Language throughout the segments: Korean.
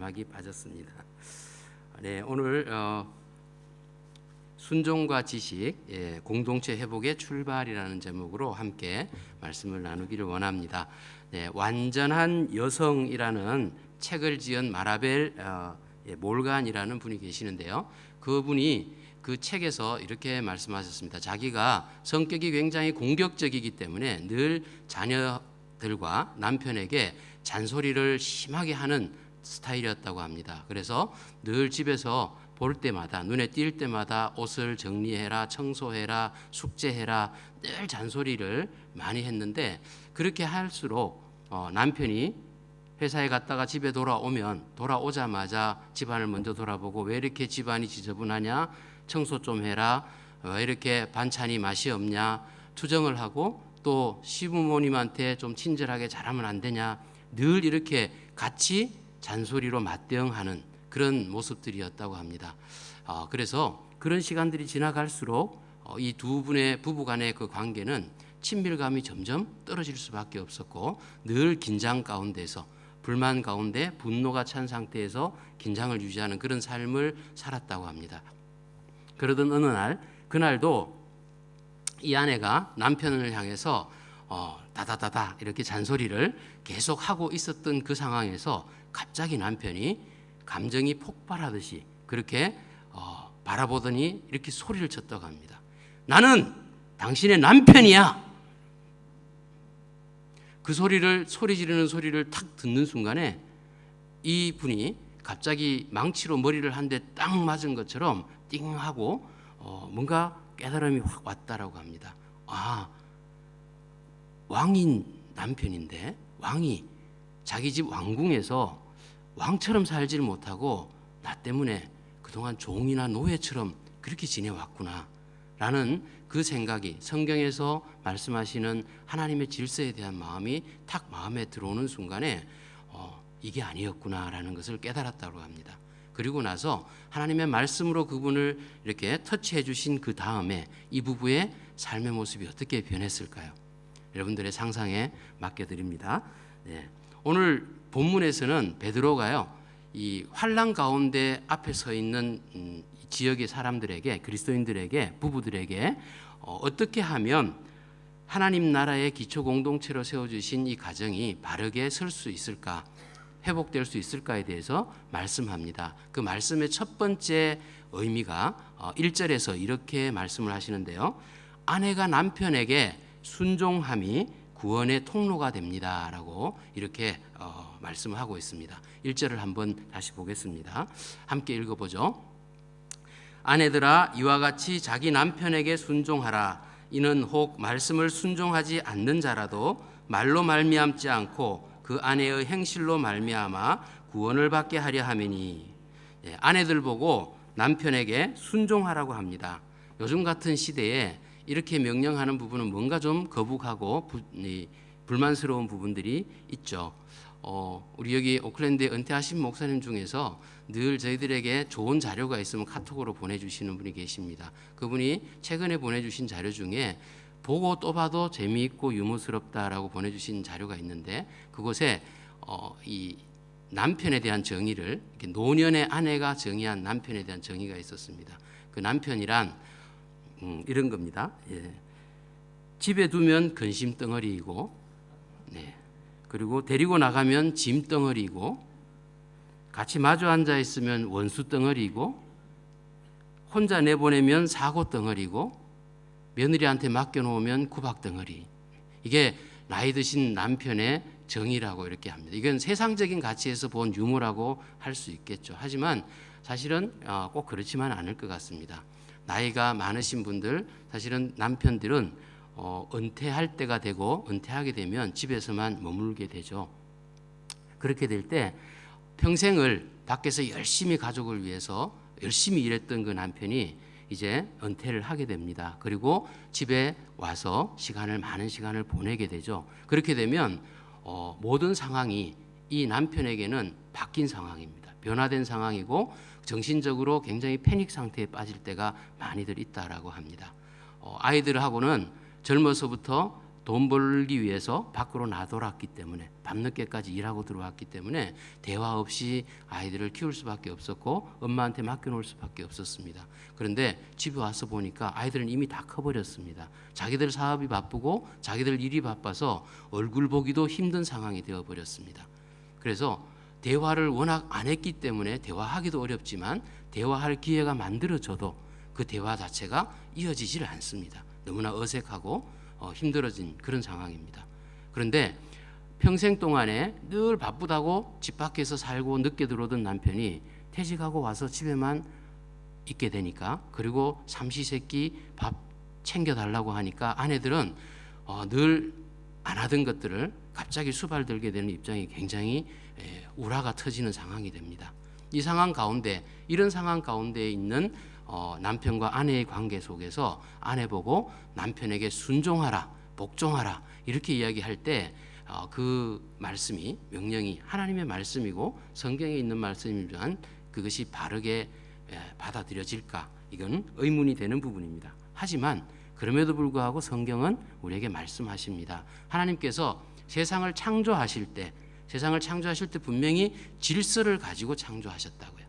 막이 빠졌습니다. 네, 오늘 순종과 지식, 공동체 회복의 출발이라는 제목으로 함께 말씀을 나누기를 원합니다. 네, 완전한 여성이라는 책을 지은 마라벨 몰간이라는 분이 계시는데요. 그분이 그 책에서 이렇게 말씀하셨습니다. 자기가 성격이 굉장히 공격적이기 때문에 늘 자녀들과 남편에게 잔소리를 심하게 하는 스타일이었다고 합니다. 그래서 늘 집에서 볼 때마다, 눈에 띌 때마다 옷을 정리해라, 청소해라, 숙제해라, 늘 잔소리를 많이 했는데, 그렇게 할수록 남편이 회사에 갔다가 집에 돌아오자마자 집안을 먼저 돌아보고, 왜 이렇게 집안이 지저분하냐, 청소 좀 해라, 왜 이렇게 반찬이 맛이 없냐 투정을 하고, 또 시부모님한테 좀 친절하게 잘하면 안 되냐, 늘 이렇게 같이 잔소리로 맞대응하는 그런 모습들이었다고 합니다. 그래서 그런 시간들이 지나갈수록 이 두 분의 부부 간의 그 관계는 친밀감이 점점 떨어질 수밖에 없었고, 늘 긴장 가운데서, 불만 가운데 분노가 찬 상태에서 긴장을 유지하는 그런 삶을 살았다고 합니다. 그러던 어느 날, 그날도 이 아내가 남편을 향해서 다다다다 이렇게 잔소리를 계속 하고 있었던 그 상황에서 갑자기 남편이 감정이 폭발하듯이 그렇게 바라보더니 이렇게 소리를 쳤다고 합니다. 나는 당신의 남편이야. 그 소리 지르는 소리를 탁 듣는 순간에 이 분이 갑자기 망치로 머리를 한 대 딱 맞은 것처럼 띵 하고 뭔가 깨달음이 확 왔다라고 합니다. 왕인 남편인데, 왕이 자기 집 왕궁에서 왕처럼 살지를 못하고 나 때문에 그동안 종이나 노예처럼 그렇게 지내왔구나 라는 그 생각이, 성경에서 말씀하시는 하나님의 질서에 대한 마음이 탁 마음에 들어오는 순간에 이게 아니었구나 라는 것을 깨달았다고 합니다. 그리고 나서 하나님의 말씀으로 그분을 이렇게 터치해 주신 그 다음에 이 부부의 삶의 모습이 어떻게 변했을까요? 여러분들의 상상에 맡겨드립니다. 네. 오늘 본문에서는 베드로가요, 이 환난 가운데 앞에 서 있는 지역의 사람들에게, 그리스도인들에게, 부부들에게 어떻게 하면 하나님 나라의 기초 공동체로 세워주신 이 가정이 바르게 설 수 있을까, 회복될 수 있을까에 대해서 말씀합니다. 그 말씀의 첫 번째 의미가 1절에서 이렇게 말씀을 하시는데요. 아내가 남편에게 순종함이 구원의 통로가 됩니다 라고 이렇게 말씀을 하고 있습니다. 1절을 한번 다시 보겠습니다. 함께 읽어보죠. 아내들아, 이와 같이 자기 남편에게 순종하라. 이는 혹 말씀을 순종하지 않는 자라도 말로 말미암지 않고 그 아내의 행실로 말미암아 구원을 받게 하려 함이니. 아내들 보고 남편에게 순종하라고 합니다. 요즘 같은 시대에 이렇게 명령하는 부분은 뭔가 좀 거북하고 불만스러운 부분들이 있죠. 우리 여기 오클랜드에 은퇴하신 목사님 중에서 늘 저희들에게 좋은 자료가 있으면 카톡으로 보내주시는 분이 계십니다. 그분이 최근에 보내주신 자료 중에 보고 또 봐도 재미있고 유머스럽다라고 보내주신 자료가 있는데, 그곳에 이 남편에 대한 정의를, 노년의 아내가 정의한 남편에 대한 정의가 있었습니다. 그 남편이란 이런 겁니다. 집에 두면 근심 덩어리이고, 그리고 데리고 나가면 짐 덩어리이고, 같이 마주 앉아 있으면 원수 덩어리이고, 혼자 내보내면 사고 덩어리고, 며느리한테 맡겨놓으면 구박 덩어리. 이게 나이 드신 남편의 정의라고 이렇게 합니다. 이건 세상적인 가치에서 본 유머라고 할 수 있겠죠. 하지만 사실은 꼭 그렇지만 않을 것 같습니다. 나이가 많으신 분들, 사실은 남편들은 은퇴할 때가 되고, 은퇴하게 되면 집에서만 머물게 되죠. 그렇게 될 때 평생을 밖에서 열심히 가족을 위해서 열심히 일했던 그 남편이 이제 은퇴를 하게 됩니다. 그리고 집에 와서 많은 시간을 보내게 되죠. 그렇게 되면 모든 상황이 이 남편에게는 바뀐 상황입니다. 변화된 상황이고, 정신적으로 굉장히 패닉 상태에 빠질 때가 많이들 있다라고 합니다. 아이들하고는 젊어서부터 돈 벌기 위해서 밖으로 나돌았기 때문에 밤늦게까지 일하고 들어왔기 때문에 대화 없이 아이들을 키울 수밖에 없었고 엄마한테 맡겨놓을 수밖에 없었습니다. 그런데 집에 와서 보니까 아이들은 이미 다 커버렸습니다. 자기들 사업이 바쁘고 자기들 일이 바빠서 얼굴 보기도 힘든 상황이 되어버렸습니다. 그래서 대화를 워낙 안 했기 때문에 대화하기도 어렵지만 대화할 기회가 만들어져도 그 대화 자체가 이어지질 않습니다. 너무나 어색하고 힘들어진 그런 상황입니다. 그런데 평생 동안에 늘 바쁘다고 집 밖에서 살고 늦게 들어오던 남편이 퇴직하고 와서 집에만 있게 되니까, 그리고 삼시세끼 밥 챙겨달라고 하니까 아내들은 늘 안 하던 것들을 갑자기 수발들게 되는 입장이 굉장히 우라가 터지는 상황이 됩니다. 이 상황 가운데, 이런 상황 가운데 있는 남편과 아내의 관계 속에서 아내 보고 남편에게 순종하라, 복종하라 이렇게 이야기할 때 그 말씀이, 명령이 하나님의 말씀이고 성경에 있는 말씀이지만 그것이 바르게 받아들여질까, 이건 의문이 되는 부분입니다. 하지만 그럼에도 불구하고 성경은 우리에게 말씀하십니다. 하나님께서 세상을 창조하실 때 분명히 질서를 가지고 창조하셨다고요.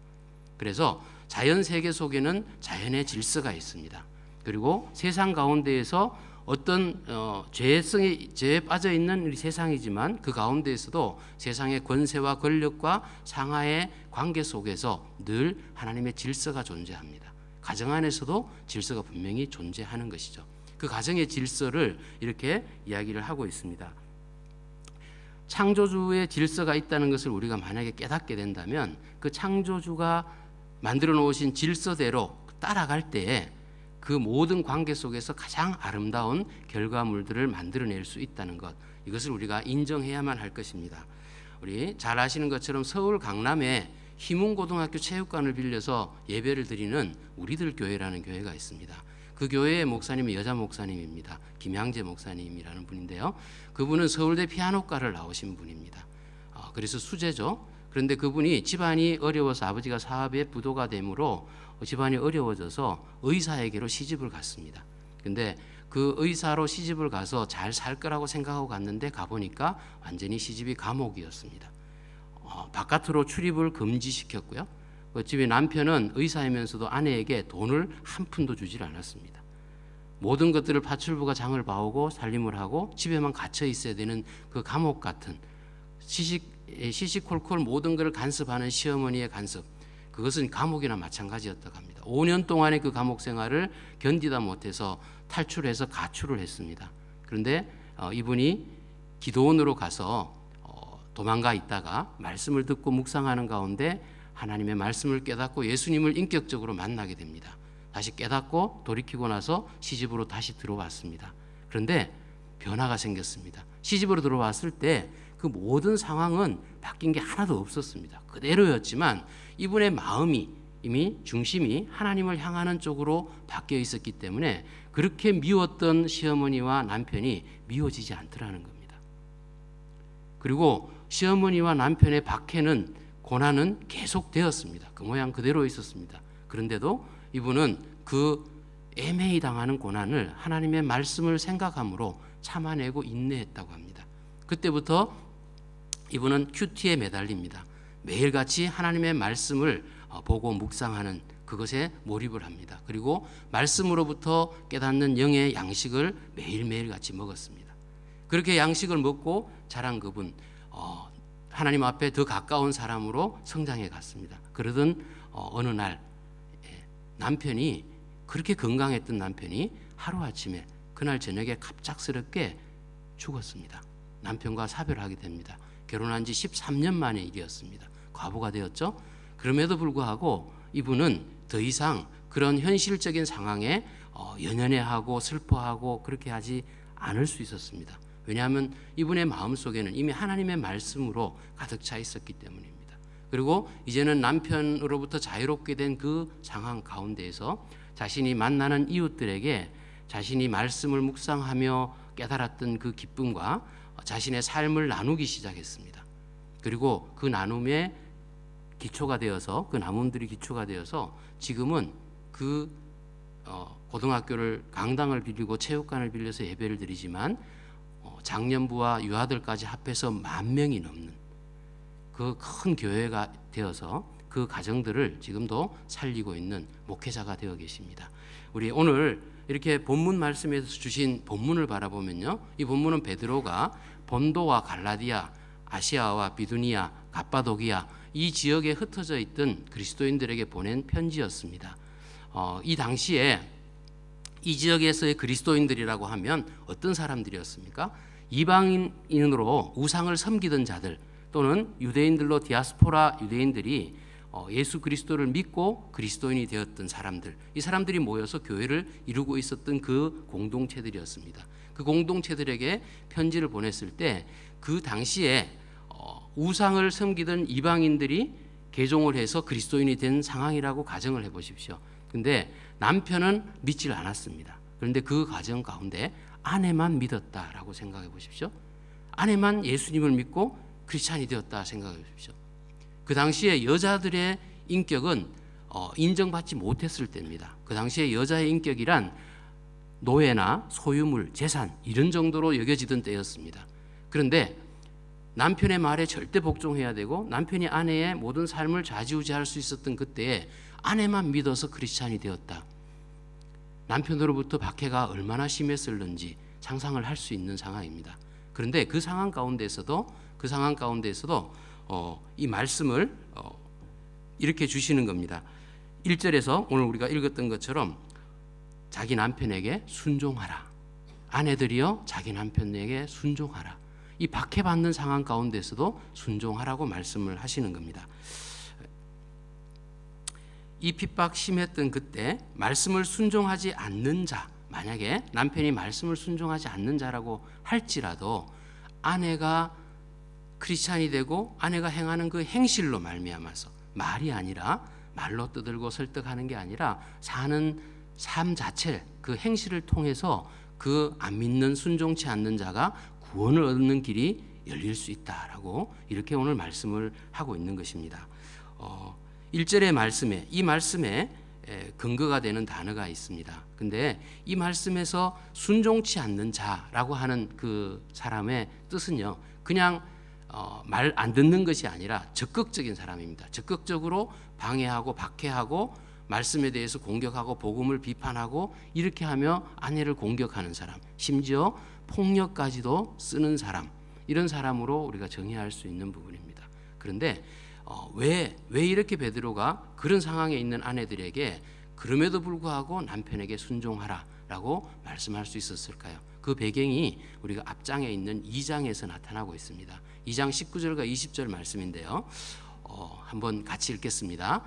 그래서 자연 세계 속에는 자연의 질서가 있습니다. 그리고 세상 가운데에서 어떤 죄에 빠져 있는 우리 세상이지만 그 가운데에서도 세상의 권세와 권력과 상하의 관계 속에서 늘 하나님의 질서가 존재합니다. 가정 안에서도 질서가 분명히 존재하는 것이죠. 그 가정의 질서를 이렇게 이야기를 하고 있습니다. 창조주의 질서가 있다는 것을 우리가 만약에 깨닫게 된다면 그 창조주가 만들어 놓으신 질서대로 따라갈 때에 그 모든 관계 속에서 가장 아름다운 결과물들을 만들어낼 수 있다는 것, 이것을 우리가 인정해야만 할 것입니다. 우리 잘 아시는 것처럼 서울 강남에 희문고등학교 체육관을 빌려서 예배를 드리는 우리들 교회라는 교회가 있습니다. 그 교회의 목사님은 여자 목사님입니다. 김양재 목사님이라는 분인데요. 그분은 서울대 피아노과를 나오신 분입니다. 그래서 수재죠. 그런데 그분이 집안이 어려워서 아버지가 사업에 부도가 되므로 집안이 어려워져서 의사에게로 시집을 갔습니다. 근데 그 의사로 시집을 가서 잘 살 거라고 생각하고 갔는데 가보니까 완전히 시집이 감옥이었습니다. 바깥으로 출입을 금지시켰고요. 집에 남편은 의사이면서도 아내에게 돈을 한 푼도 주질 않았습니다. 모든 것들을 파출부가 장을 봐오고 살림을 하고 집에만 갇혀 있어야 되는 그 감옥 같은 시시콜콜 모든 것을 간섭하는 시어머니의 간섭, 그것은 감옥이나 마찬가지였다고 합니다. 5년 동안의 그 감옥 생활을 견디다 못해서 탈출해서 가출을 했습니다. 그런데 이분이 기도원으로 가서 도망가 있다가 말씀을 듣고 묵상하는 가운데 하나님의 말씀을 깨닫고 예수님을 인격적으로 만나게 됩니다. 다시 깨닫고 돌이키고 나서 시집으로 다시 들어왔습니다. 그런데 변화가 생겼습니다. 시집으로 들어왔을 때 그 모든 상황은 바뀐 게 하나도 없었습니다. 그대로였지만 이분의 마음이, 이미 중심이 하나님을 향하는 쪽으로 바뀌어 있었기 때문에 그렇게 미웠던 시어머니와 남편이 미워지지 않더라는 겁니다. 그리고 시어머니와 남편의 박해는, 고난은 계속되었습니다. 그 모양 그대로 있었습니다. 그런데도 이분은 그 애매히 당하는 고난을 하나님의 말씀을 생각함으로 참아내고 인내했다고 합니다. 그때부터 이분은 큐티에 매달립니다. 매일같이 하나님의 말씀을 보고 묵상하는 그것에 몰입을 합니다. 그리고 말씀으로부터 깨닫는 영의 양식을 매일매일 같이 먹었습니다. 그렇게 양식을 먹고 자란 그분, 하나님 앞에 더 가까운 사람으로 성장해 갔습니다. 그러던 어느 날 남편이, 그렇게 건강했던 남편이 하루아침에 그날 저녁에 갑작스럽게 죽었습니다. 남편과 사별하게 됩니다. 결혼한 지 13년 만의 일이었습니다. 과부가 되었죠. 그럼에도 불구하고 이분은 더 이상 그런 현실적인 상황에 연연해하고 슬퍼하고 그렇게 하지 않을 수 있었습니다. 왜냐하면 이분의 마음속에는 이미 하나님의 말씀으로 가득 차 있었기 때문입니다. 그리고 이제는 남편으로부터 자유롭게 된 그 상황 가운데에서 자신이 만나는 이웃들에게 자신이 말씀을 묵상하며 깨달았던 그 기쁨과 자신의 삶을 나누기 시작했습니다. 그리고 그 나눔의 기초가 되어서, 그 나눔들이 기초가 되어서 지금은 고등학교를, 강당을 빌리고 체육관을 빌려서 예배를 드리지만 장년부와 유아들까지 합해서 10,000명이 넘는 그 큰 교회가 되어서 그 가정들을 지금도 살리고 있는 목회자가 되어 계십니다. 우리 오늘 이렇게 본문 말씀에서 주신 본문을 바라보면요, 이 본문은 베드로가 본도와 갈라디아, 아시아와 비두니아, 갑바도기아 이 지역에 흩어져 있던 그리스도인들에게 보낸 편지였습니다. 이 당시에 이 지역에서의 그리스도인들이라고 하면 어떤 사람들이었습니까? 이방인으로 우상을 섬기던 자들, 또는 유대인들로 디아스포라 유대인들이 예수 그리스도를 믿고 그리스도인이 되었던 사람들, 이 사람들이 모여서 교회를 이루고 있었던 그 공동체들이었습니다. 그 공동체들에게 편지를 보냈을 때 그 당시에 우상을 섬기던 이방인들이 개종을 해서 그리스도인이 된 상황이라고 가정을 해보십시오. 근데 남편은 믿질 않았습니다. 그런데 그 가정 가운데 아내만 믿었다라고 생각해 보십시오. 아내만 예수님을 믿고 크리스찬이 되었다 생각해 보십시오. 그 당시에 여자들의 인격은 인정받지 못했을 때입니다. 그 당시에 여자의 인격이란 노예나 소유물, 재산 이런 정도로 여겨지던 때였습니다. 그런데 남편의 말에 절대 복종해야 되고 남편이 아내의 모든 삶을 좌지우지할 수 있었던 그때에 아내만 믿어서 크리스찬이 되었다. 남편으로부터 박해가 얼마나 심했을는지 상상을 할 수 있는 상황입니다. 그런데 그 상황 가운데서도 이 말씀을 이렇게 주시는 겁니다. 1절에서 오늘 우리가 읽었던 것처럼 자기 남편에게 순종하라. 아내들이여 자기 남편에게 순종하라. 이 박해받는 상황 가운데서도 순종하라고 말씀을 하시는 겁니다. 이 핍박 심했던 그때 말씀을 순종하지 않는 자, 만약에 남편이 말씀을 순종하지 않는 자라고 할지라도 아내가 크리스찬이 되고 아내가 행하는 그 행실로 말미암아서, 말이 아니라 말로 떠들고 설득하는 게 아니라 사는 삶 자체, 그 행실을 통해서 그 안 믿는 순종치 않는 자가 구원을 얻는 길이 열릴 수 있다라고 이렇게 오늘 말씀을 하고 있는 것입니다. 1절의 말씀에, 이 말씀에 근거가 되는 단어가 있습니다. 근데 이 말씀에서 순종치 않는 자라고 하는 그 사람의 뜻은요, 그냥 말 안 듣는 것이 아니라 적극적인 사람입니다. 적극적으로 방해하고 박해하고 말씀에 대해서 공격하고 복음을 비판하고 이렇게 하며 아내를 공격하는 사람, 심지어 폭력까지도 쓰는 사람, 이런 사람으로 우리가 정의할 수 있는 부분입니다. 그런데 왜 이렇게 베드로가 그런 상황에 있는 아내들에게 그럼에도 불구하고 남편에게 순종하라라고 말씀할 수 있었을까요? 그 배경이 우리가 앞장에 있는 2장에서 나타나고 있습니다. 2장 19절과 20절 말씀인데요. 한번 같이 읽겠습니다.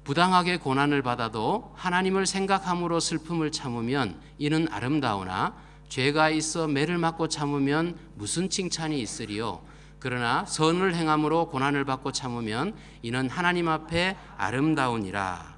부당하게 고난을 받아도 하나님을 생각함으로 슬픔을 참으면 이는 아름다우나 죄가 있어 매를 맞고 참으면 무슨 칭찬이 있으리요. 그러나 선을 행함으로 고난을 받고 참으면 이는 하나님 앞에 아름다우니라.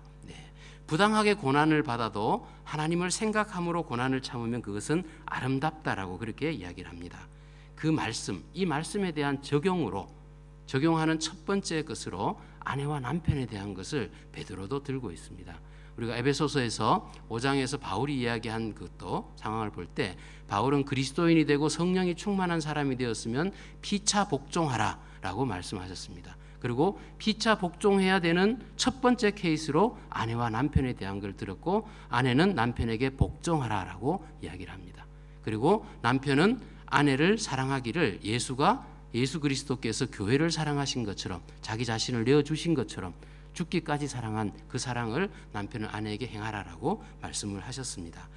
부당하게 고난을 받아도 하나님을 생각함으로 고난을 참으면 그것은 아름답다라고 그렇게 이야기를 합니다. 그 말씀, 이 말씀에 대한 적용하는 첫 번째 것으로 아내와 남편에 대한 것을 베드로도 들고 있습니다. 우리가 에베소서에서 5장에서 바울이 이야기한 것도 상황을 볼 때 바울은 그리스도인이 되고 성령이 충만한 사람이 되었으면 피차 복종하라라고 말씀하셨습니다. 그리고 피차 복종해야 되는 첫 번째 케이스로 아내와 남편에 대한 걸 들었고, 아내는 남편에게 복종하라라고 이야기를 합니다. 그리고 남편은 아내를 사랑하기를 예수 그리스도께서 교회를 사랑하신 것처럼, 자기 자신을 내어주신 것처럼 죽기까지 사랑한 그 사랑을 남편은 아내에게 행하라라고 말씀을 하셨습니다.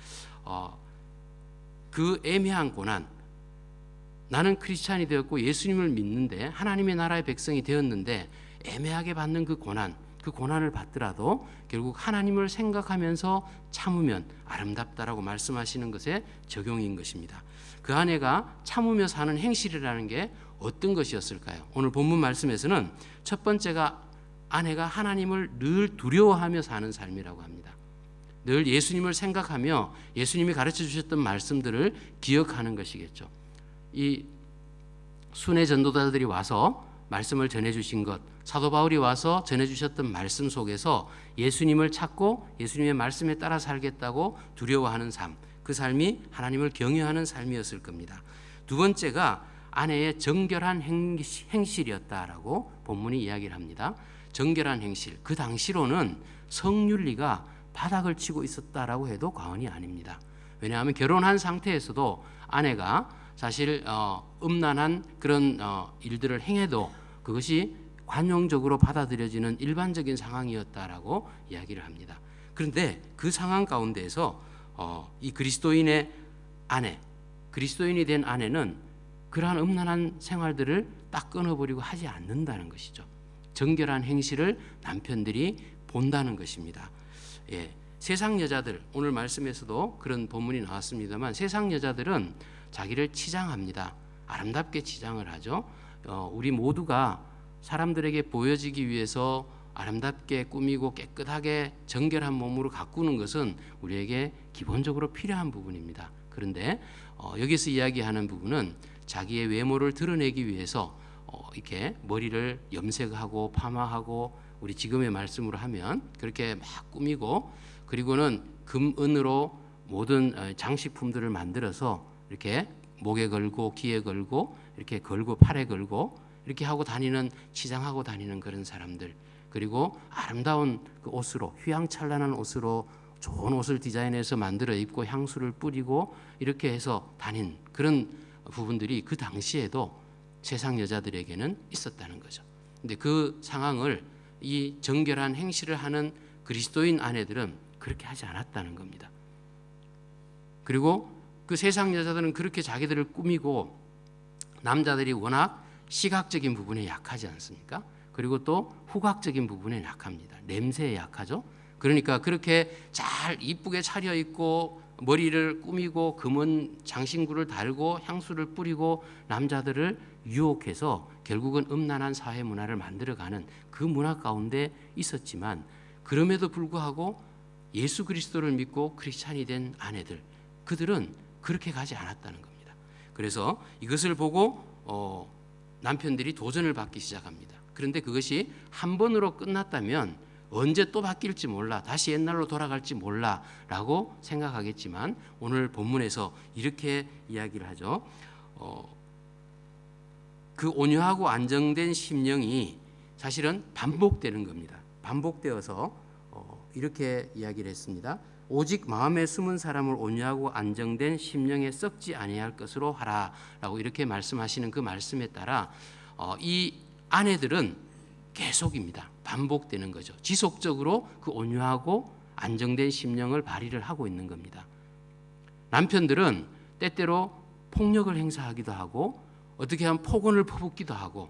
그 애매한 고난, 나는 크리스찬이 되었고 예수님을 믿는데 하나님의 나라의 백성이 되었는데 애매하게 받는 그 고난을 받더라도 결국 하나님을 생각하면서 참으면 아름답다라고 말씀하시는 것에 적용인 것입니다. 그 아내가 참으며 사는 행실이라는 게 어떤 것이었을까요? 오늘 본문 말씀에서는 첫 번째가 아내가 하나님을 늘 두려워하며 사는 삶이라고 합니다. 늘 예수님을 생각하며 예수님이 가르쳐 주셨던 말씀들을 기억하는 것이겠죠. 이 순회 전도자들이 와서 말씀을 전해주신 것, 사도 바울이 와서 전해주셨던 말씀 속에서 예수님을 찾고 예수님의 말씀에 따라 살겠다고 두려워하는 삶, 그 삶이 하나님을 경외하는 삶이었을 겁니다. 두 번째가 아내의 정결한 행실이었다라고 본문이 이야기를 합니다. 정결한 행실. 그 당시로는 성윤리가 바닥을 치고 있었다라고 해도 과언이 아닙니다. 왜냐하면 결혼한 상태에서도 아내가 사실 음란한 그런 일들을 행해도 그것이 관용적으로 받아들여지는 일반적인 상황이었다라고 이야기를 합니다. 그런데 그 상황 가운데에서 이 그리스도인의 아내, 그리스도인이 된 아내는 그러한 음란한 생활들을 딱 끊어버리고 하지 않는다는 것이죠. 정결한 행실을 남편들이 본다는 것입니다. 예, 세상 여자들, 오늘 말씀에서도 그런 본문이 나왔습니다만 세상 여자들은 자기를 치장합니다. 아름답게 치장을 하죠. 우리 모두가 사람들에게 보여지기 위해서 아름답게 꾸미고 깨끗하게 정결한 몸으로 가꾸는 것은 우리에게 기본적으로 필요한 부분입니다. 그런데 여기서 이야기하는 부분은 자기의 외모를 드러내기 위해서 이렇게 머리를 염색하고 파마하고 우리 지금의 말씀으로 하면 그렇게 막 꾸미고 그리고는 금은으로 모든 장식품들을 만들어서 이렇게 목에 걸고 귀에 걸고 이렇게 걸고 팔에 걸고 이렇게 하고 다니는 치장하고 다니는 그런 사람들 그리고 아름다운 그 옷으로 휘황찬란한 옷으로 좋은 옷을 디자인해서 만들어 입고 향수를 뿌리고 이렇게 해서 다닌 그런 부분들이 그 당시에도 세상 여자들에게는 있었다는 거죠. 근데 그 상황을 이 정결한 행실을 하는 그리스도인 아내들은 그렇게 하지 않았다는 겁니다. 그리고 그 세상 여자들은 그렇게 자기들을 꾸미고 남자들이 워낙 시각적인 부분에 약하지 않습니까? 그리고 또 후각적인 부분에 약합니다. 냄새에 약하죠. 그러니까 그렇게 잘 이쁘게 차려입고 머리를 꾸미고 금은 장신구를 달고 향수를 뿌리고 남자들을 유혹해서 결국은 음란한 사회 문화를 만들어가는 그 문화 가운데 있었지만 그럼에도 불구하고 예수 그리스도를 믿고 크리스찬이 된 아내들 그들은 그렇게 가지 않았다는 겁니다. 그래서 이것을 보고 남편들이 도전을 받기 시작합니다. 그런데 그것이 한 번으로 끝났다면 언제 또 바뀔지 몰라 다시 옛날로 돌아갈지 몰라 라고 생각하겠지만 오늘 본문에서 이렇게 이야기를 하죠. 그 온유하고 안정된 심령이 사실은 반복되는 겁니다. 반복되어서 이렇게 이야기를 했습니다. 오직 마음에 숨은 사람을 온유하고 안정된 심령에 썩지 아니할 것으로 하라라고 이렇게 말씀하시는 그 말씀에 따라 이 아내들은 계속입니다. 반복되는 거죠. 지속적으로 그 온유하고 안정된 심령을 발휘를 하고 있는 겁니다. 남편들은 때때로 폭력을 행사하기도 하고 어떻게 하면 폭언을 퍼붓기도 하고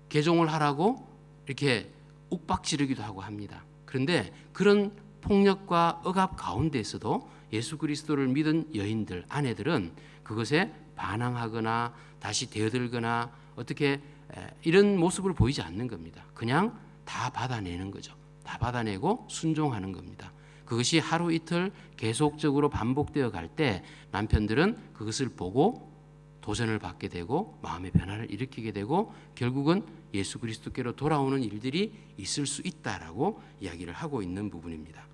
개종을 하라고 이렇게 욱박지르기도 하고 합니다. 그런데 그런 폭력과 억압 가운데에서도 예수 그리스도를 믿은 여인들, 아내들은 그것에 반항하거나 다시 대들거나 어떻게 이런 모습을 보이지 않는 겁니다. 그냥 다 받아내는 거죠. 다 받아내고 순종하는 겁니다. 그것이 하루 이틀 계속적으로 반복되어 갈 때 남편들은 그것을 보고 도전을 받게 되고 마음의 변화를 일으키게 되고 결국은 예수 그리스도께로 돌아오는 일들이 있을 수 있다라고 이야기를 하고 있는 부분입니다.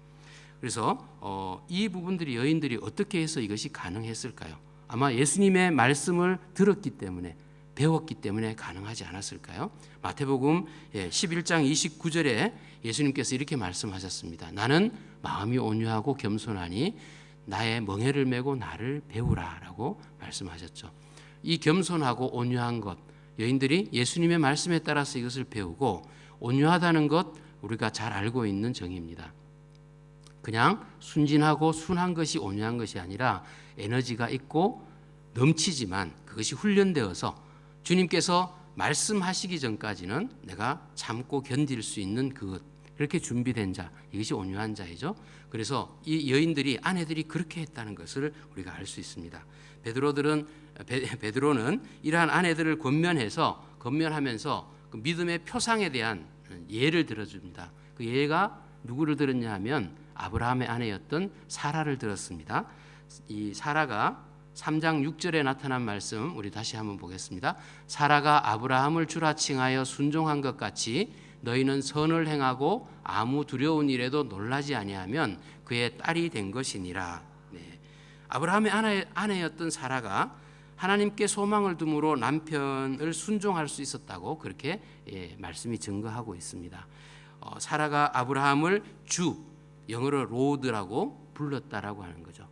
그래서 이 부분들이 여인들이 어떻게 해서 이것이 가능했을까요? 아마 예수님의 말씀을 들었기 때문에 배웠기 때문에 가능하지 않았을까요? 마태복음 11장 29절에 예수님께서 이렇게 말씀하셨습니다. 나는 마음이 온유하고 겸손하니 나의 멍에를 메고 나를 배우라 라고 말씀하셨죠. 이 겸손하고 온유한 것 여인들이 예수님의 말씀에 따라서 이것을 배우고 온유하다는 것 우리가 잘 알고 있는 정의입니다. 그냥 순진하고 순한 것이 온유한 것이 아니라 에너지가 있고 넘치지만 그것이 훈련되어서 주님께서 말씀하시기 전까지는 내가 참고 견딜 수 있는 그것 그렇게 준비된 자 이것이 온유한 자이죠. 그래서 이 여인들이 아내들이 그렇게 했다는 것을 우리가 알 수 있습니다. 베드로는 이러한 아내들을 권면하면서 그 믿음의 표상에 대한 예를 들어줍니다. 그 예가 누구를 들었냐 하면 아브라함의 아내였던 사라를 들었습니다. 이 사라가 3장 6절에 나타난 말씀 우리 다시 한번 보겠습니다. 사라가 아브라함을 주라 칭하여 순종한 것 같이 너희는 선을 행하고 아무 두려운 일에도 놀라지 아니하면 그의 딸이 된 것이니라. 네. 아브라함의 아내였던 사라가 하나님께 소망을 둠으로 남편을 순종할 수 있었다고 그렇게 말씀이 증거하고 있습니다. 사라가 아브라함을 주, 영어로 로드라고 불렀다라고 하는 거죠.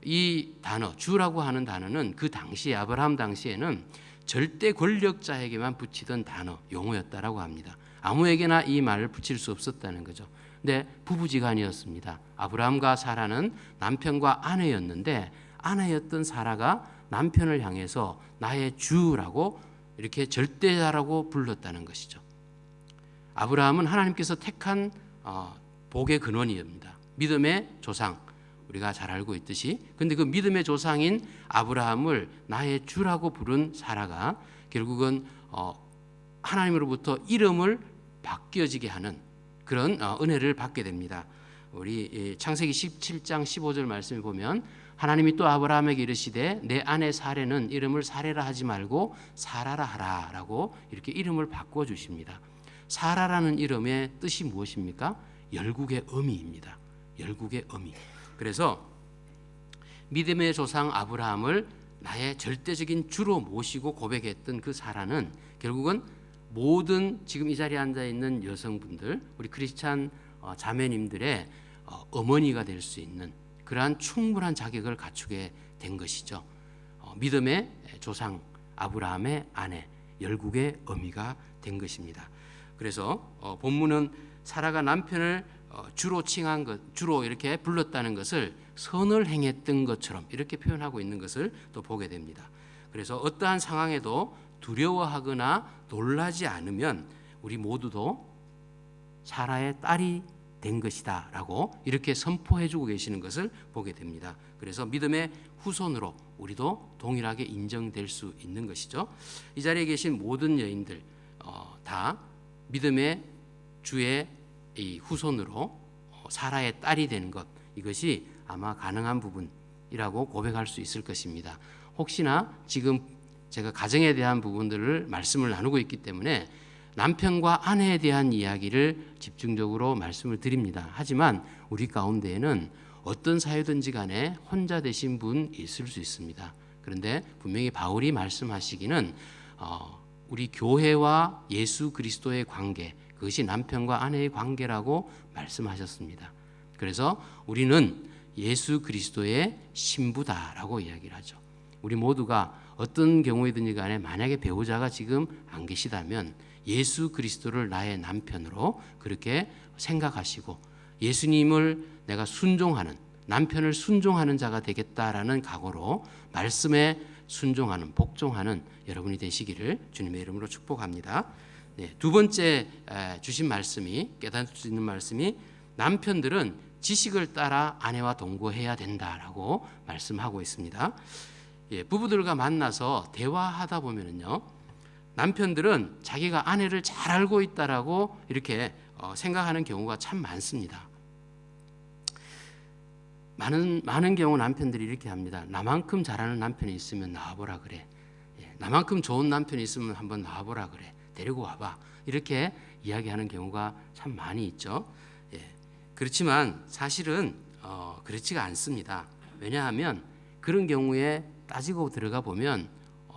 이 단어 주라고 하는 단어는 그 당시에 아브라함 당시에는 절대 권력자에게만 붙이던 단어 용어였다라고 합니다. 아무에게나 이 말을 붙일 수 없었다는 거죠. 근데 부부지간이었습니다. 아브라함과 사라는 남편과 아내였는데 아내였던 사라가 남편을 향해서 나의 주라고 이렇게 절대자라고 불렀다는 것이죠. 아브라함은 하나님께서 택한 복의 근원입니다. 믿음의 조상, 우리가 잘 알고 있듯이. 근데 그 믿음의 조상인 아브라함을 나의 주라고 부른 사라가 결국은 하나님으로부터 이름을 바뀌어지게 하는 그런 은혜를 받게 됩니다. 우리 창세기 17장 15절 말씀을 보면 하나님이 또 아브라함에게 이르시되 내 아내 사레는 이름을 사레라 하지 말고 사라라 하라라고 이렇게 이름을 바꿔 주십니다. 사라라는 이름의 뜻이 무엇입니까? 열국의 어미입니다. 열국의 어미. 그래서 믿음의 조상 아브라함을 나의 절대적인 주로 모시고 고백했던 그 사라는 결국은 모든 지금 이 자리에 앉아 있는 여성분들, 우리 크리스찬 자매님들의 어머니가 될 수 있는 그러한 충분한 자격을 갖추게 된 것이죠. 믿음의 조상 아브라함의 아내, 열국의 어미가 된 것입니다. 그래서 본문은 사라가 남편을 주로 칭한 것, 주로 이렇게 불렀다는 것을 선을 행했던 것처럼 이렇게 표현하고 있는 것을 또 보게 됩니다. 그래서 어떠한 상황에도 두려워하거나 놀라지 않으면 우리 모두도 사라의 딸이 된 것이다라고 이렇게 선포해주고 계시는 것을 보게 됩니다. 그래서 믿음의 후손으로 우리도 동일하게 인정될 수 있는 것이죠. 이 자리에 계신 모든 여인들 다 믿음의 주의 이 후손으로 사라의 딸이 되는 것, 이것이 아마 가능한 부분이라고 고백할 수 있을 것입니다. 혹시나 지금 제가 가정에 대한 부분들을 말씀을 나누고 있기 때문에 남편과 아내에 대한 이야기를 집중적으로 말씀을 드립니다. 하지만 우리 가운데에는 어떤 사유든지 간에 혼자 되신 분 있을 수 있습니다. 그런데 분명히 바울이 말씀하시기는 우리 교회와 예수 그리스도의 관계, 그것이 남편과 아내의 관계라고 말씀하셨습니다. 그래서 우리는 예수 그리스도의 신부다라고 이야기를 하죠. 우리 모두가 어떤 경우이든지 간에 만약에 배우자가 지금 안 계시다면 예수 그리스도를 나의 남편으로 그렇게 생각하시고 예수님을 내가 순종하는, 남편을 순종하는 자가 되겠다라는 각오로 말씀에 순종하는, 복종하는 여러분이 되시기를 주님의 이름으로 축복합니다. 네, 두 번째 주신 말씀이, 깨달을 수 있는 말씀이 남편들은 지식을 따라 아내와 동거해야 된다라고 말씀하고 있습니다. 부부들과 만나서 대화하다 보면은요, 남편들은 자기가 아내를 잘 알고 있다라고 이렇게 생각하는 경우가 참 많습니다. 많은 경우 남편들이 이렇게 합니다. 나만큼 잘하는 남편이 있으면 나와보라 그래. 나만큼 좋은 남편이 있으면 한번 나와보라 그래. 데리고 와봐. 이렇게 이야기하는 경우가 참 많이 있죠. 그렇지만 사실은 그렇지가 않습니다. 왜냐하면 그런 경우에 따지고 들어가 보면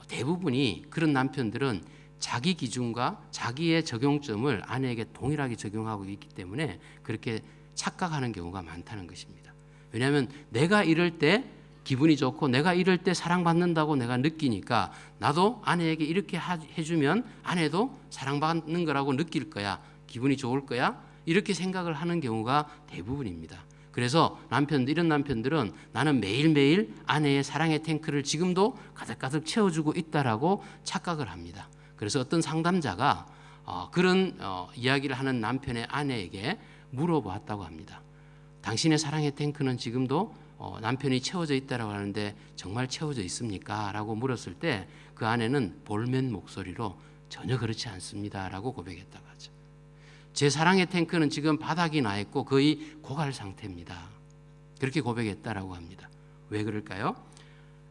대부분이 그런 남편들은 자기 기준과 자기의 적용점을 아내에게 동일하게 적용하고 있기 때문에 그렇게 착각하는 경우가 많다는 것입니다. 왜냐하면 내가 이럴 때 기분이 좋고 내가 이럴 때 사랑받는다고 내가 느끼니까 나도 아내에게 이렇게 해주면 아내도 사랑받는 거라고 느낄 거야, 기분이 좋을 거야, 이렇게 생각을 하는 경우가 대부분입니다. 그래서 이런 남편들은 나는 매일매일 아내의 사랑의 탱크를 지금도 가득가득 채워주고 있다라고 착각을 합니다. 그래서 어떤 상담자가 그런 이야기를 하는 남편의 아내에게 물어보았다고 합니다. 당신의 사랑의 탱크는 지금도 남편이 채워져 있다라고 하는데 정말 채워져 있습니까? 라고 물었을 때 그 아내는 볼멘 목소리로 전혀 그렇지 않습니다 라고 고백했다고 하죠. 제 사랑의 탱크는 지금 바닥이 나 있고 거의 고갈 상태입니다. 그렇게 고백했다라고 합니다. 왜 그럴까요?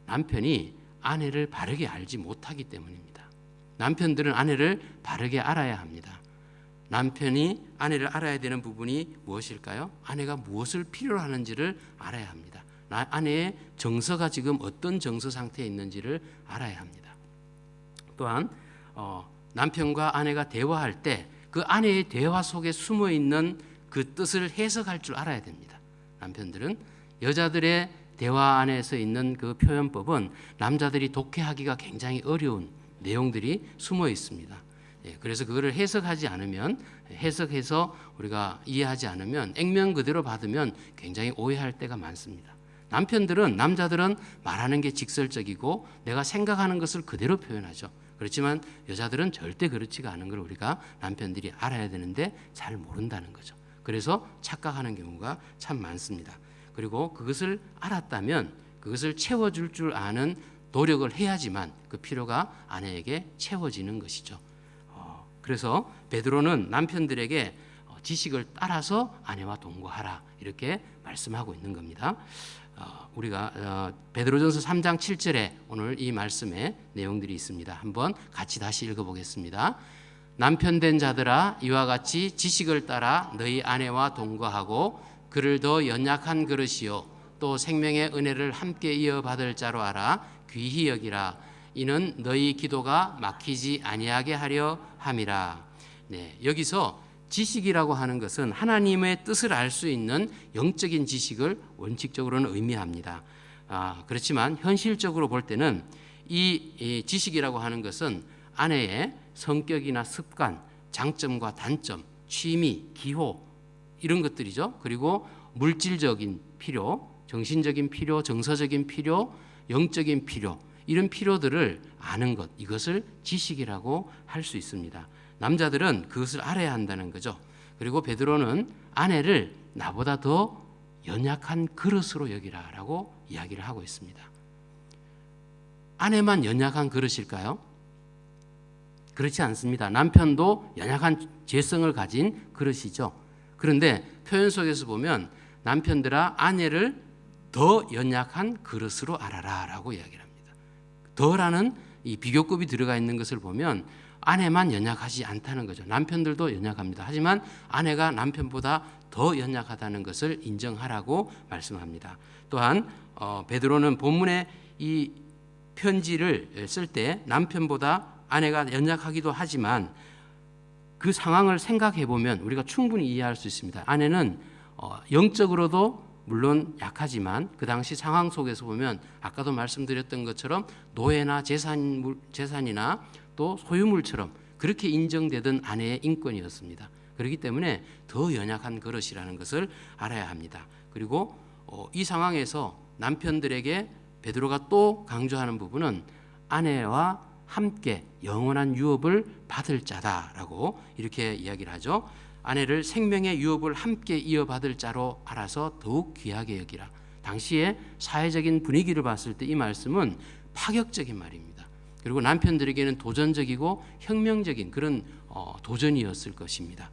남편이 아내를 바르게 알지 못하기 때문입니다. 남편들은 아내를 바르게 알아야 합니다. 남편이 아내를 알아야 되는 부분이 무엇일까요? 아내가 무엇을 필요로 하는지를 알아야 합니다. 아내의 정서가 지금 어떤 정서 상태에 있는지를 알아야 합니다. 또한 남편과 아내가 대화할 때 그 아내의 대화 속에 숨어 있는 그 뜻을 해석할 줄 알아야 됩니다. 남편들은 여자들의 대화 안에서 있는 그 표현법은 남자들이 독해하기가 굉장히 어려운 내용들이 숨어 있습니다. 그래서 그거를 해석하지 않으면, 해석해서 우리가 이해하지 않으면 액면 그대로 받으면 굉장히 오해할 때가 많습니다. 남자들은 말하는 게 직설적이고 내가 생각하는 것을 그대로 표현하죠. 그렇지만 여자들은 절대 그렇지가 않은 걸 우리가 남편들이 알아야 되는데 잘 모른다는 거죠. 그래서 착각하는 경우가 참 많습니다. 그리고 그것을 알았다면 그것을 채워줄 줄 아는 노력을 해야지만 그 필요가 아내에게 채워지는 것이죠. 그래서 베드로는 남편들에게 지식을 따라서 아내와 동거하라 이렇게 말씀하고 있는 겁니다. 우리가 베드로전서 3장 7절에 오늘 이 말씀의 내용들이 있습니다. 한번 같이 다시 읽어보겠습니다. 남편 된 자들아 이와 같이 지식을 따라 너희 아내와 동거하고 그를 더 연약한 그릇이요 또 생명의 은혜를 함께 이어받을 자로 알아 귀히 여기라. 이는 너희 기도가 막히지 아니하게 하려 함이라. 여기서 지식이라고 하는 것은 하나님의 뜻을 알 수 있는 영적인 지식을 원칙적으로는 의미합니다. 그렇지만 현실적으로 볼 때는 이 지식이라고 하는 것은 아내의 성격이나 습관, 장점과 단점, 취미, 기호 이런 것들이죠. 그리고 물질적인 필요, 정신적인 필요, 정서적인 필요, 영적인 필요 이런 필요들을 아는 것 이것을 지식이라고 할 수 있습니다. 남자들은 그것을 알아야 한다는 거죠. 그리고 베드로는 아내를 나보다 더 연약한 그릇으로 여기라라고 이야기를 하고 있습니다. 아내만 연약한 그릇일까요? 그렇지 않습니다. 남편도 연약한 죄성을 가진 그릇이죠. 그런데 표현 속에서 보면 남편들아 아내를 더 연약한 그릇으로 알아라라고 이야기를 합니다. 더라는 이 비교급이 들어가 있는 것을 보면 아내만 연약하지 않다는 거죠. 남편들도 연약합니다. 하지만 아내가 남편보다 더 연약하다는 것을 인정하라고 말씀합니다. 또한 베드로는 본문의 이 편지를 쓸 때 남편보다 아내가 연약하기도 하지만 그 상황을 생각해 보면 우리가 충분히 이해할 수 있습니다. 아내는 영적으로도 물론 약하지만 그 당시 상황 속에서 보면 아까도 말씀드렸던 것처럼 노예나 재산이나 또 소유물처럼 그렇게 인정되던 아내의 인권이었습니다. 그렇기 때문에 더 연약한 그릇이라는 것을 알아야 합니다. 그리고 이 상황에서 남편들에게 베드로가 또 강조하는 부분은 아내와 함께 영원한 유업을 받을 자다라고 이렇게 이야기를 하죠. 아내를 생명의 유업을 함께 이어받을 자로 알아서 더욱 귀하게 여기라. 당시의 사회적인 분위기를 봤을 때 이 말씀은 파격적인 말입니다. 그리고 남편들에게는 도전적이고 혁명적인 그런 도전이었을 것입니다.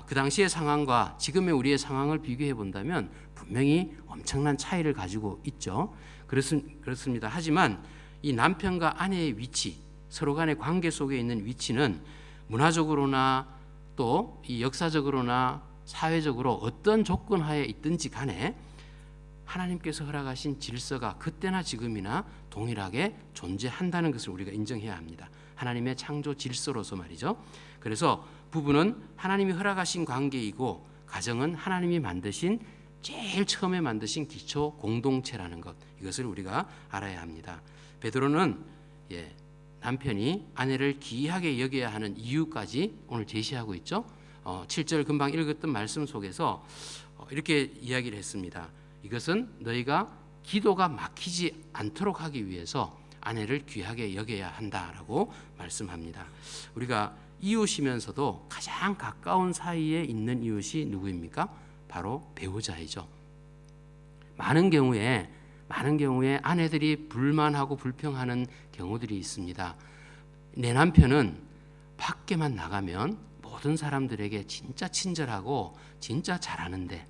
그 당시의 상황과 지금의 우리의 상황을 비교해 본다면 분명히 엄청난 차이를 가지고 있죠. 그렇습니다. 하지만 이 남편과 아내의 위치, 서로 간의 관계 속에 있는 위치는 문화적으로나 또 이 역사적으로나 사회적으로 어떤 조건 하에 있든지 간에 하나님께서 허락하신 질서가 그때나 지금이나 동일하게 존재한다는 것을 우리가 인정해야 합니다. 하나님의 창조 질서로서 말이죠. 그래서 부부는 하나님이 허락하신 관계이고 가정은 하나님이 만드신 제일 처음에 만드신 기초 공동체라는 것 이것을 우리가 알아야 합니다. 베드로는 남편이 아내를 귀하게 여겨야 하는 이유까지 오늘 제시하고 있죠. 7절 금방 읽었던 말씀 속에서 이렇게 이야기를 했습니다. 이것은 너희가 기도가 막히지 않도록 하기 위해서 아내를 귀하게 여겨야 한다라고 말씀합니다. 우리가 이웃이면서도 가장 가까운 사이에 있는 이웃이 누구입니까? 바로 배우자이죠. 많은 경우에 아내들이 불만하고 불평하는 경우들이 있습니다. 내 남편은 밖에만 나가면 모든 사람들에게 진짜 친절하고 진짜 잘하는데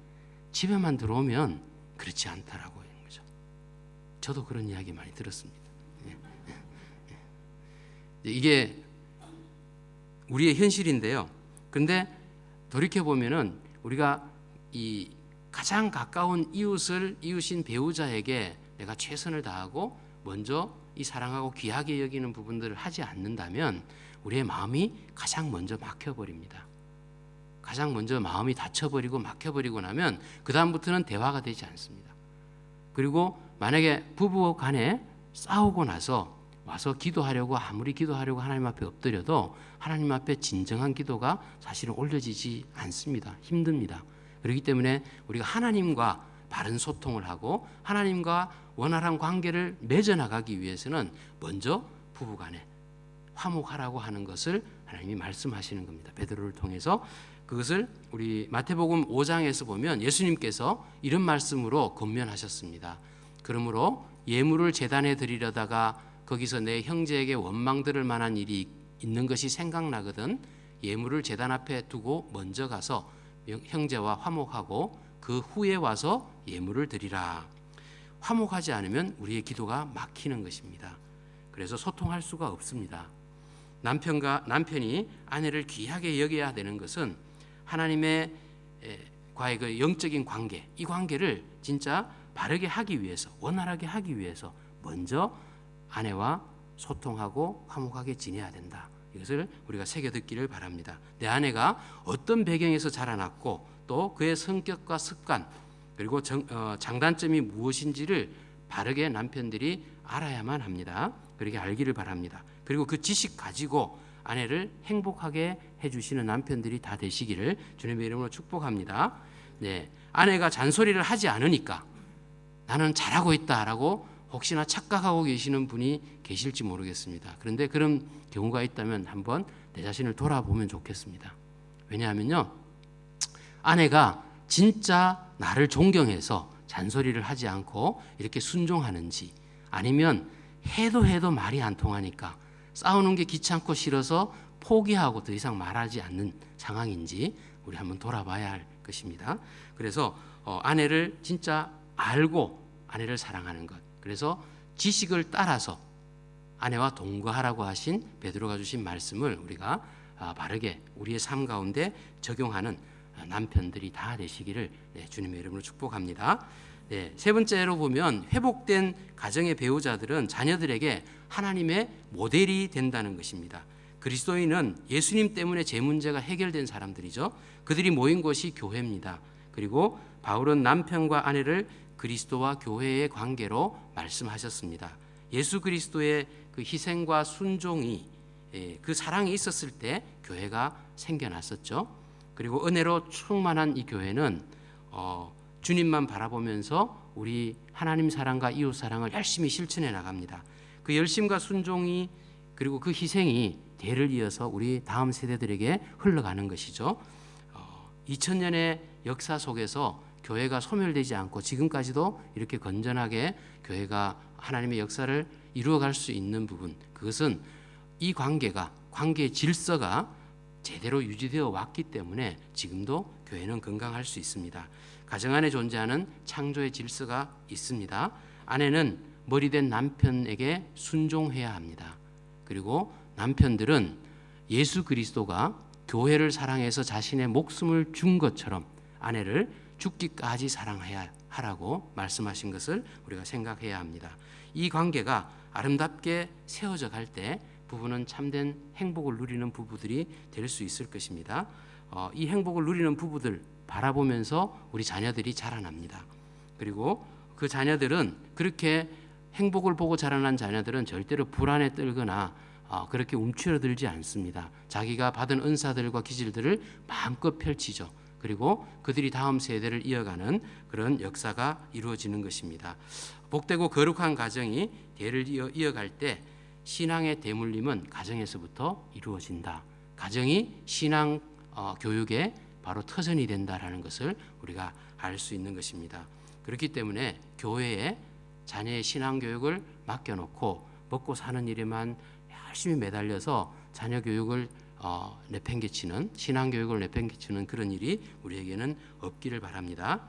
집에만 들어오면 그렇지 않다라고 하는 거죠. 저도 그런 이야기 많이 들었습니다. 이게 우리의 현실인데요. 그런데 돌이켜 보면은 우리가 이 가장 가까운 이웃인 배우자에게 내가 최선을 다하고 먼저 이 사랑하고 귀하게 여기는 부분들을 하지 않는다면 우리의 마음이 가장 먼저 막혀버립니다. 가장 먼저 마음이 닫혀버리고 막혀버리고 나면 그 다음부터는 대화가 되지 않습니다. 그리고 만약에 부부 간에 싸우고 나서 와서 기도하려고 아무리 기도하려고 하나님 앞에 엎드려도 하나님 앞에 진정한 기도가 사실은 올려지지 않습니다. 힘듭니다. 그렇기 때문에 우리가 하나님과 바른 소통을 하고 하나님과 원활한 관계를 맺어나가기 위해서는 먼저 부부간에 화목하라고 하는 것을 하나님이 말씀하시는 겁니다. 베드로를 통해서 그것을 우리 마태복음 5장에서 보면 예수님께서 이런 말씀으로 권면하셨습니다. 그러므로 예물을 제단에 드리려다가 거기서 내 형제에게 원망 들을 만한 일이 있는 것이 생각나거든 예물을 제단 앞에 두고 먼저 가서 형제와 화목하고 그 후에 와서 예물을 드리라. 화목하지 않으면 우리의 기도가 막히는 것입니다. 그래서 소통할 수가 없습니다. 남편이 아내를 귀하게 여겨야 되는 것은 하나님의 과의 그 영적인 관계, 이 관계를 진짜 바르게 하기 위해서, 원활하게 하기 위해서 먼저 아내와 소통하고 화목하게 지내야 된다. 이것을 우리가 새겨 듣기를 바랍니다. 내 아내가 어떤 배경에서 자라났고 또 그의 성격과 습관 그리고 장단점이 무엇인지를 바르게 남편들이 알아야만 합니다. 그렇게 알기를 바랍니다. 그리고 그 지식 가지고 아내를 행복하게 해주시는 남편들이 다 되시기를 주님의 이름으로 축복합니다. 네, 아내가 잔소리를 하지 않으니까 나는 잘하고 있다라고 혹시나 착각하고 계시는 분이 계실지 모르겠습니다. 그런데 그런 경우가 있다면 한번 내 자신을 돌아보면 좋겠습니다. 왜냐하면요, 아내가 진짜 나를 존경해서 잔소리를 하지 않고 이렇게 순종하는지 아니면 해도 말이 안 통하니까 싸우는 게 귀찮고 싫어서 포기하고 더 이상 말하지 않는 상황인지 우리 한번 돌아봐야 할 것입니다. 그래서 아내를 진짜 알고 아내를 사랑하는 것, 그래서 지식을 따라서 아내와 동거하라고 하신 베드로가 주신 말씀을 우리가 바르게 우리의 삶 가운데 적용하는 남편들이 다 되시기를 주님의 이름으로 축복합니다. 네, 세 번째로 보면 회복된 가정의 배우자들은 자녀들에게 하나님의 모델이 된다는 것입니다. 그리스도인은 예수님 때문에 제 문제가 해결된 사람들이죠. 그들이 모인 곳이 교회입니다. 그리고 바울은 남편과 아내를 그리스도와 교회의 관계로 말씀하셨습니다. 예수 그리스도의 그 희생과 순종이 그 사랑이 있었을 때 교회가 생겨났었죠. 그리고 은혜로 충만한 이 교회는 주님만 바라보면서 우리 하나님 사랑과 이웃 사랑을 열심히 실천해 나갑니다. 그 열심과 순종이 그리고 그 희생이 대를 이어서 우리 다음 세대들에게 흘러가는 것이죠. 2000년의 역사 속에서 교회가 소멸되지 않고 지금까지도 이렇게 건전하게 교회가 하나님의 역사를 이루어갈 수 있는 부분, 그것은 이 관계의 질서가 제대로 유지되어 왔기 때문에 지금도 교회는 건강할 수 있습니다. 가정 안에 존재하는 창조의 질서가 있습니다. 아내는 머리된 남편에게 순종해야 합니다. 그리고 남편들은 예수 그리스도가 교회를 사랑해서 자신의 목숨을 준 것처럼 아내를 죽기까지 사랑해야 하라고 말씀하신 것을 우리가 생각해야 합니다. 이 관계가 아름답게 세워져 갈 때 부부는 참된 행복을 누리는 부부들이 될 수 있을 것입니다. 이 행복을 누리는 부부들 바라보면서 우리 자녀들이 자라납니다. 그리고 그 자녀들은 그렇게 행복을 보고 자라난 자녀들은 절대로 불안에 떨거나 그렇게 움츠러들지 않습니다. 자기가 받은 은사들과 기질들을 마음껏 펼치죠. 그리고 그들이 다음 세대를 이어가는 그런 역사가 이루어지는 것입니다. 복되고 거룩한 가정이 대를 이어갈 때 신앙의 대물림은 가정에서부터 이루어진다. 가정이 신앙 교육의 바로 터전이 된다라는 것을 우리가 알 수 있는 것입니다. 그렇기 때문에 교회에 자녀의 신앙 교육을 맡겨놓고 먹고 사는 일에만 열심히 매달려서 자녀 교육을 내팽개치는, 신앙 교육을 내팽개치는 그런 일이 우리에게는 없기를 바랍니다.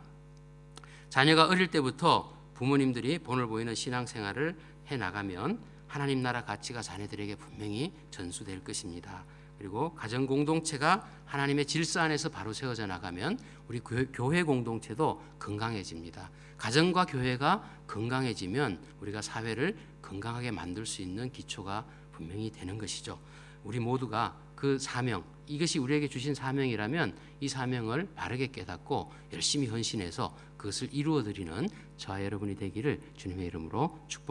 자녀가 어릴 때부터 부모님들이 본을 보이는 신앙생활을 해나가면 하나님 나라 가치가 자녀들에게 분명히 전수될 것입니다. 그리고 가정 공동체가 하나님의 질서 안에서 바로 세워져 나가면 우리 교회 공동체도 건강해집니다. 가정과 교회가 건강해지면 우리가 사회를 건강하게 만들 수 있는 기초가 분명히 되는 것이죠. 우리 모두가 그 사명, 이것이 우리에게 주신 사명이라면 이 사명을 바르게 깨닫고 열심히 헌신해서 그것을 이루어 드리는 저와 여러분이 되기를 주님의 이름으로 축복합니다.